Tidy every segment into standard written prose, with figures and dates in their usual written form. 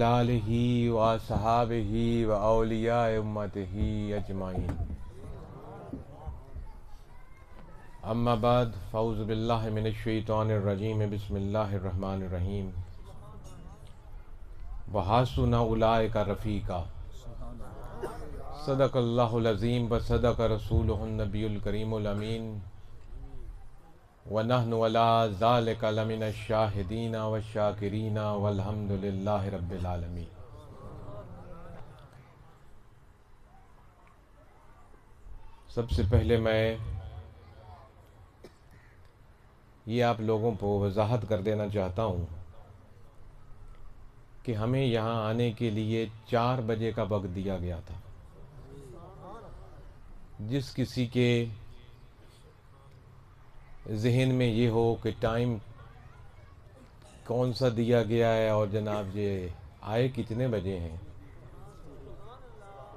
आलिहि व असहाबिहि व औलियाए उम्मतिहि अजमाइन। अम्मा बाद फ़ऊज़ु बिल्लाहि मिनश शैतानिर रजीम बिस्मिल्लाहिर रहमानिर रहीम। व हासुना उलाइका रफ़ीक़ा। सदक़ल्लाहुल अज़ीम व सदक़ रसूलुहुन नबियुल करीमुल अमीन। व नहनु अला ज़ालिका लमिनश शाहिदीना व शाकिरीना वल्हम्दुलिल्लाहि रब्बिल आलमीन। सबसे पहले मैं ये आप लोगों को वजाहत कर देना चाहता हूँ कि हमें यहाँ आने के लिए 4 बजे का वक्त दिया गया था। जिस किसी के जहन में ये हो कि टाइम कौन सा दिया गया है और जनाब ये आए कितने बजे हैं,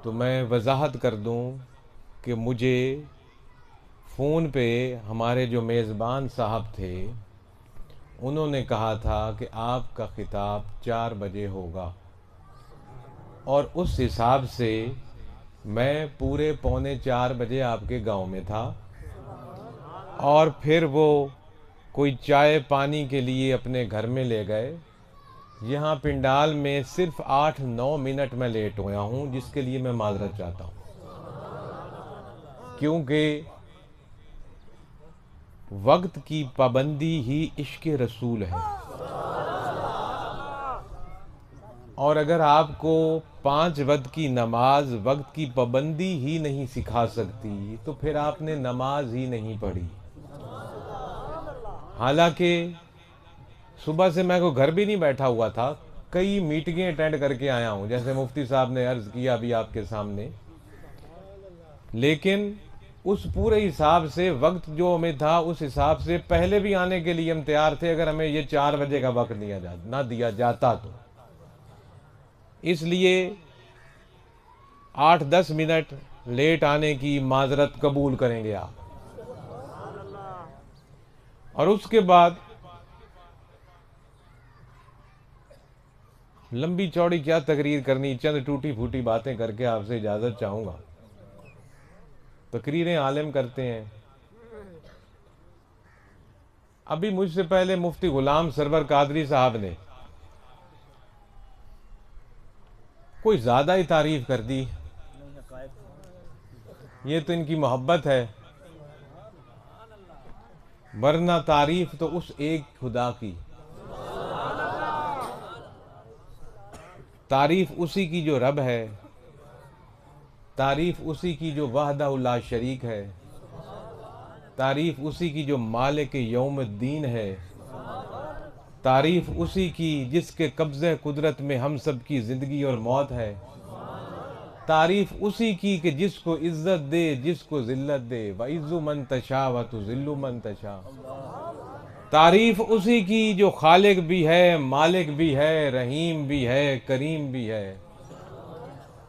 तो मैं वजाहत कर दूं कि मुझे फ़ोन पे हमारे जो मेज़बान साहब थे उन्होंने कहा था कि आपका ख़िताब 4 बजे होगा, और उस हिसाब से मैं पूरे 3:45 बजे आपके गांव में था। और फिर वो कोई चाय पानी के लिए अपने घर में ले गए। यहाँ पिंडाल में सिर्फ 8-9 मिनट में लेट हुआ हूँ, जिसके लिए मैं माजरत चाहता हूँ, क्योंकि वक्त की पाबंदी ही इश्क रसूल है। और अगर आपको 5 वक्त की नमाज वक्त की पाबंदी ही नहीं सिखा सकती तो फिर आपने नमाज ही नहीं पढ़ी। हालांकि सुबह से मैं को घर भी नहीं बैठा हुआ था, कई मीटिंगें अटेंड करके आया हूँ, जैसे मुफ्ती साहब ने अर्ज़ किया अभी आपके सामने। लेकिन उस पूरे हिसाब से वक्त जो हमें था उस हिसाब से पहले भी आने के लिए हम तैयार थे, अगर हमें ये 4 बजे का वक्त ना दिया जाता तो। इसलिए 8-10 मिनट लेट आने की माजरत कबूल करेंगे आप। और उसके बाद लंबी चौड़ी क्या तकरीर करनी, चंद टूटी फूटी बातें करके आपसे इजाज़त चाहूँगा। तकरीरें आलिम करते हैं। अभी मुझसे पहले मुफ्ती गुलाम सरवर कादरी साहब ने कोई ज़्यादा ही तारीफ़ कर दी। ये तो इनकी मोहब्बत है, वरना तारीफ़ तो उस एक खुदा की, तारीफ़ उसी की जो रब है, तारीफ़ उसी की जो वहदहु ला शरीक है, तारीफ़ उसी की जो मालिक यौमुद्दीन है, तारीफ़ उसी की जिसके कब्ज़े कुदरत में हम सब की ज़िंदगी और मौत है, तारीफ़ उसी की कि जिसको इज़्ज़त दे जिसको ज़िल्लत दे, व इज़्ज़ु मन तशा व तुज़िल्लु मन तशा। तारीफ़ उसी की जो खालिक भी है, मालिक भी है, रहीम भी है, करीम भी है।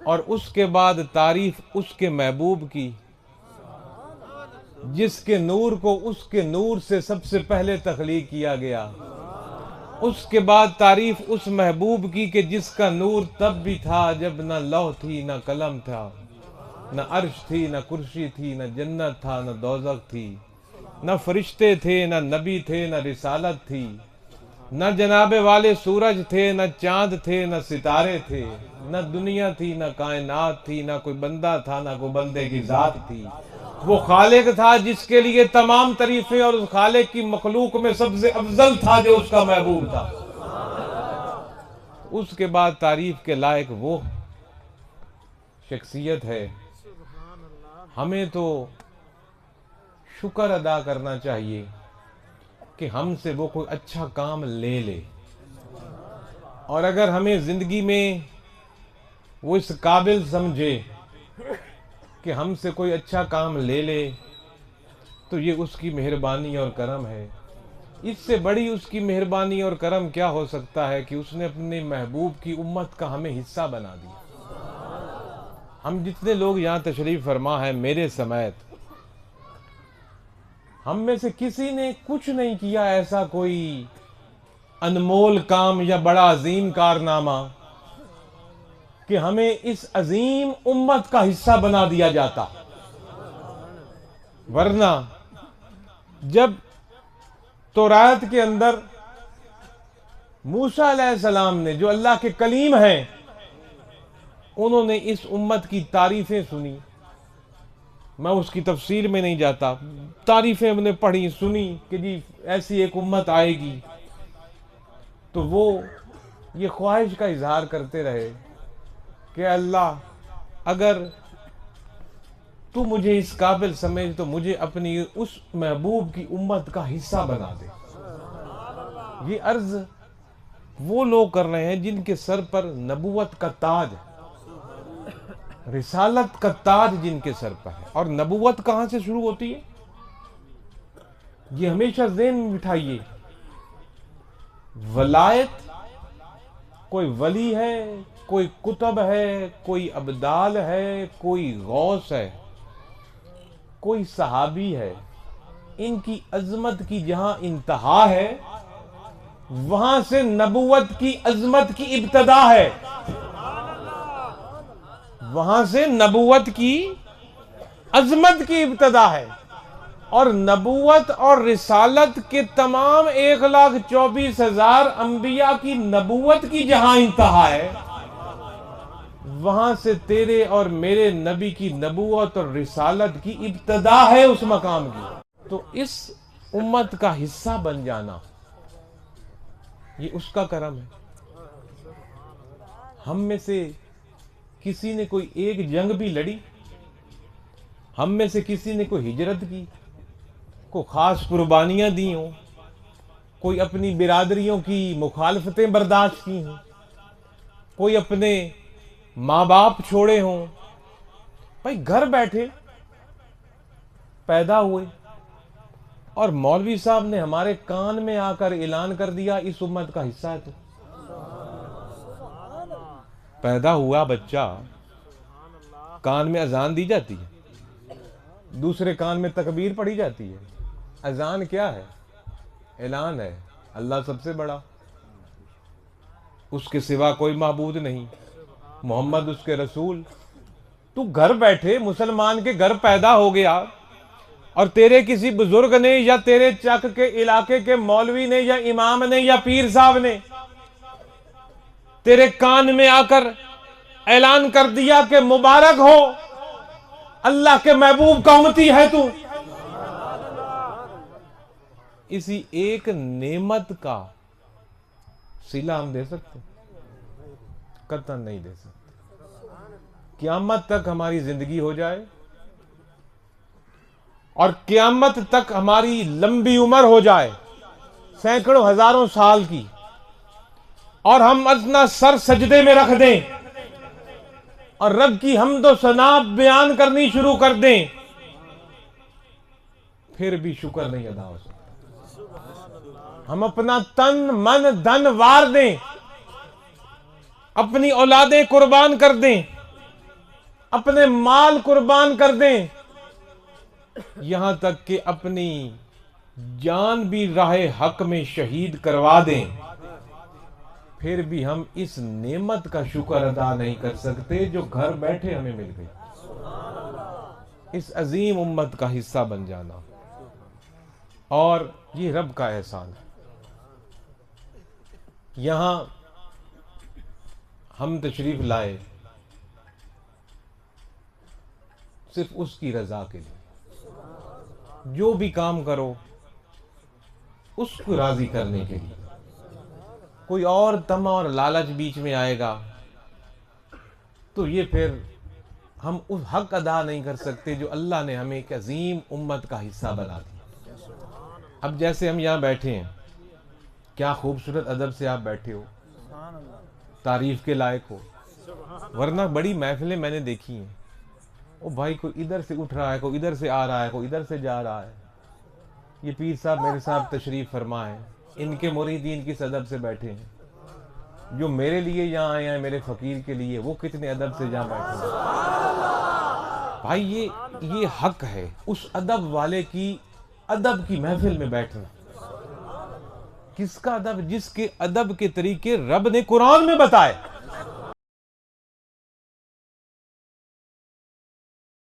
और उसके बाद तारीफ़ उसके महबूब की, जिसके नूर को उसके नूर से सबसे पहले तख्लीक किया गया। उसके बाद तारीफ़ उस महबूब की कि जिसका नूर तब भी था जब न लौह थी न कलम था, न अर्श थी न कुर्सी थी, न जन्नत था न दोज़ख थी, न फरिश्ते थे न नबी थे न रिसालत थी, न जनाबे वाले सूरज थे न चांद थे न सितारे थे, न दुनिया थी न कायनात थी, न कोई बंदा था न कोई बंदे की ज़ात थी। वो खालिक था जिसके लिए तमाम तारीफें, और उस खालिक की मखलूक में सबसे अफजल था जो उसका महबूब था। उसके बाद तारीफ के लायक वो शख्सियत है। हमें तो शुक्र अदा करना चाहिए कि हमसे वो कोई अच्छा काम ले ले, और अगर हमें ज़िंदगी में वो इस काबिल समझे कि हमसे कोई अच्छा काम ले ले तो ये उसकी मेहरबानी और करम है। इससे बड़ी उसकी मेहरबानी और करम क्या हो सकता है कि उसने अपने महबूब की उम्मत का हमें हिस्सा बना दिया। हम जितने लोग यहाँ तशरीफ़ फरमा है मेरे समेत, हम में से किसी ने कुछ नहीं किया ऐसा कोई अनमोल काम या बड़ा अजीम कारनामा کہ ہمیں اس عظیم امت کا حصہ بنا دیا جاتا، ورنہ جب تورات کے اندر موسیٰ علیہ السلام نے، جو اللہ کے کلیم ہیں، انہوں نے اس امت کی تعریفیں سنی، میں اس کی تفسیر میں نہیں جاتا، تعریفیں ہم نے پڑھی سنی کہ جی ایسی ایک امت آئے گی، تو وہ یہ خواہش کا اظہار کرتے رہے کہ اللہ اگر تو مجھے اس قابل سمجھ تو مجھے اپنی اس محبوب کی امت کا حصہ بنا دے۔ یہ عرض وہ لوگ کر رہے ہیں جن کے سر پر نبوت کا تاج، رسالت کا تاج جن کے سر پر ہے۔ اور نبوت کہاں سے شروع ہوتی ہے؟ یہ ہمیشہ ذہن میں بٹھائیے، ولایت کوئی ولی ہے، کوئی کتب ہے، کوئی ابدال ہے، کوئی غوث ہے، کوئی صحابی ہے، ان کی عظمت کی جہاں انتہا ہے وہاں سے نبوت کی عظمت کی ابتدا ہے، وہاں سے نبوت کی عظمت کی ابتدا ہے، اور نبوت اور رسالت کے تمام 1,24,000 انبیاء کی نبوت کی جہاں انتہا ہے وہاں سے تیرے اور میرے نبی کی نبوت اور رسالت کی ابتدا ہے اس مقام کی۔ تو اس امت کا حصہ بن جانا یہ اس کا کرم ہے۔ ہم میں سے کسی نے کوئی ایک جنگ بھی لڑی، ہم میں سے کسی نے کوئی ہجرت کی، کوئی خاص قربانیاں دی ہوں، کوئی اپنی برادریوں کی مخالفتیں برداشت کی ہوں، کوئی اپنے ماں باپ چھوڑے ہوں، بھائی گھر بیٹھے پیدا ہوئے اور مولوی صاحب نے ہمارے کان میں آ کر اعلان کر دیا اس امت کا حصہ ہے۔ تو پیدا ہوا بچہ، کان میں اذان دی جاتی ہے، دوسرے کان میں تکبیر پڑھی جاتی ہے۔ اذان کیا ہے؟ اعلان ہے اللہ سب سے بڑا، اس کے سوا کوئی معبود نہیں، محمد اس کے رسول۔ تو گھر بیٹھے مسلمان کے گھر پیدا ہو گیا اور تیرے کسی بزرگ نے یا تیرے چک کے علاقے کے مولوی نے یا امام نے یا پیر صاحب نے تیرے کان میں آ کر اعلان کر دیا کہ مبارک ہو، اللہ کے محبوب کا امتی ہے تو، اسی ایک نعمت کا صلہ ہم دے سکتے؟ قطعاً نہیں دے سکتے۔ قیامت تک ہماری زندگی ہو جائے اور قیامت تک ہماری لمبی عمر ہو جائے، سینکڑوں ہزاروں سال کی، اور ہم اپنا سر سجدے میں رکھ دیں اور رب کی حمد و ثنا بیان کرنی شروع کر دیں، پھر بھی شکر نہیں ادا ہو سکتا۔ ہم اپنا تن من دھن وار دیں، اپنی اولادیں قربان کر دیں، اپنے مال قربان کر دیں، یہاں تک کہ اپنی جان بھی راہ حق میں شہید کروا دیں، پھر بھی ہم اس نعمت کا شکر ادا نہیں کر سکتے جو گھر بیٹھے ہمیں مل گئی، اس عظیم امت کا حصہ بن جانا۔ اور یہ رب کا احسان ہے۔ یہاں ہم تشریف لائے صرف اس کی رضا کے لیے، جو بھی کام کرو اس کو راضی کرنے کے لیے۔ کوئی اور طمع اور لالچ بیچ میں آئے گا تو یہ پھر ہم اس حق ادا نہیں کر سکتے جو اللہ نے ہمیں ایک عظیم امت کا حصہ بنا دیا۔ اب جیسے ہم یہاں بیٹھے ہیں، کیا خوبصورت ادب سے آپ بیٹھے ہو، تعریف کے لائق ہو، ورنہ بڑی محفلیں میں نے دیکھی ہیں، او بھائی کوئی ادھر سے اٹھ رہا ہے، کوئی ادھر سے آ رہا ہے، کوئی ادھر سے جا رہا ہے۔ یہ پیر صاحب میرے ساتھ تشریف فرما ہے، ان کے مریدین کس ادب سے بیٹھے ہیں، جو میرے لیے یہاں آئے ہیں، میرے فقیر کے لیے، وہ کتنے ادب سے جہاں بیٹھے ہیں۔ بھائی یہ حق ہے اس ادب والے کی، ادب کی محفل میں بیٹھنا۔ کس کا ادب؟ جس کے ادب کے طریقے رب نے قرآن میں بتائے۔